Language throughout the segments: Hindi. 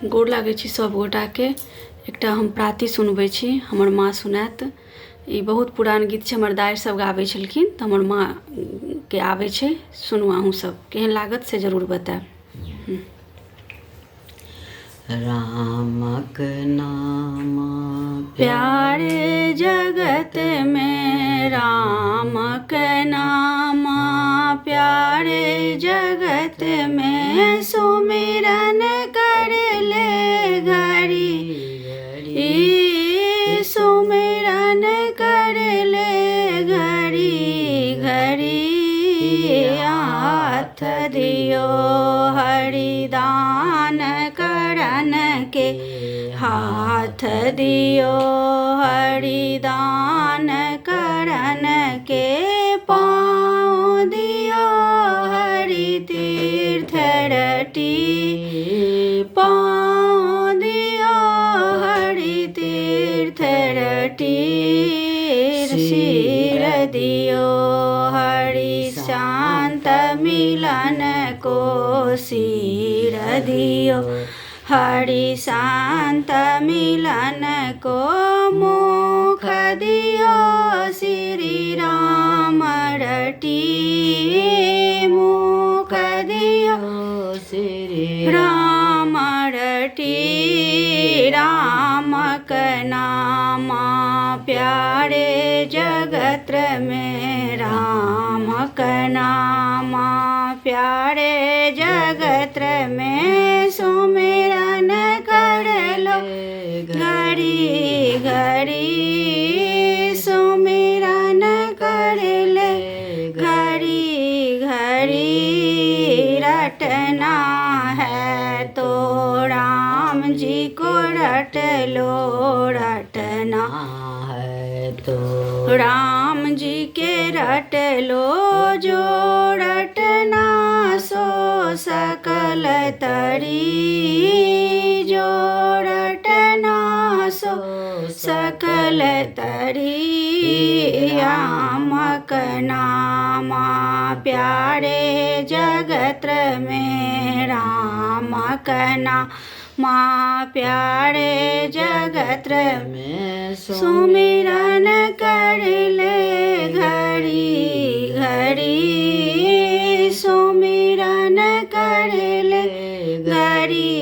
गोर लागै छी सब गोटाके। एकटा हम प्राति सुनबै छी, हमर माँ सुनाएत। ई बहुत पुरान गीत छै, हमर दाइ सब गाबै छलखिन तऽ हमर माँ के आबै छै। सुनू अहूँ सब, केहन लागत से जरूर बताएब। रामक नाम प्यारे जगत में, रामक नाम प्यारे जगत में, सुमिरन कर ले घड़ी सुमिरन कर ले घड़ी घड़ी। हाथ दियो हरिदान करन के, हाथ दियो हरिदान करन के, पाँव दियो हरि तीर्थ रटी, पाँव दियो हरि तीर्थ रटी। सिर दियो हरि शांत मिलन को, सिर दियो हरि शांत मिलन को, मुख दियो श्री राम रटी, मुख दियो श्री राम रटी। रामक नाम प्यारे जगत में, रामक नाम प्यारे जगत में, सुमिरन कर लो घड़ी घड़ी, सुमिरन कर ले घड़ी घड़ी। रटना है तो राम जी को रट लो, रटना है तो राम जी के रट लो, जो रटना सो सकल तरी, जो रटना सो सकल तरी। रामक नाम प्यारे जगत में, रामक नाम प्यारे जगत में, सुमिरन कर ले घड़ी घड़ी, सुमिरन कर ले घड़ी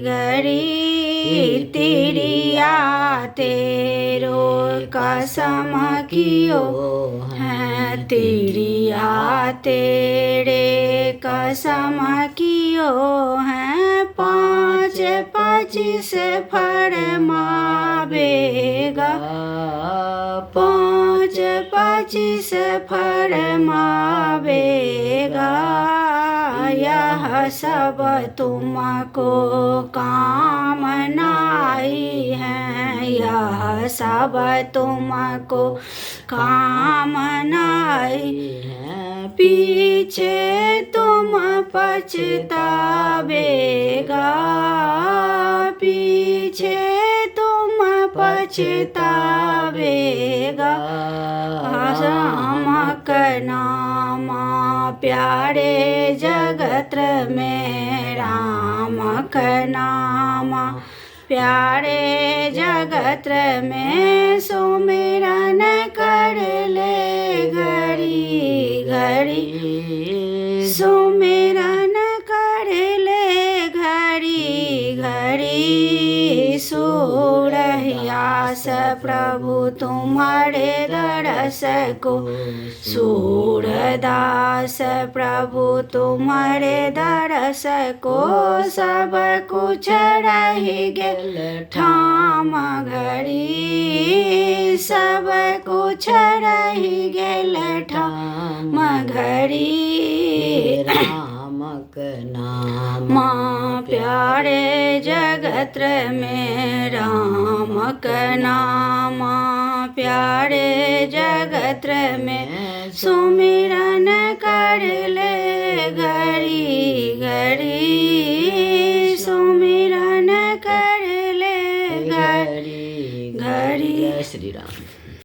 घड़ी। तिरिया तेरो कसम कियो है, तिरिया तेरे कसम कियो है, 5-25 फरमावेगा, 5-25 फरमावेगा। यह सब तुमको कामनाई है, यह सब तुमको कामनाई है, पीछे तुम पछतावेगा, पीछे तुम पछतावेगा। रामक नाम प्यारे जगत में, रामक नाम प्यारे जगत में, सुमिरन कर ले घड़ी घड़ी, सुमिरन कर ले घड़ी घड़ी। सूरदास प्रभु तुम्हारे दरस को, सूरदास प्रभु तुम्हारे दरस को, सब कुछ रही गेल ठाम घड़ी, सब कुछ रही गेल ठाम घड़ी। रामक नाम प्यारे जगत में, रामक नाम प्यारे जगत में, सुमिरन कर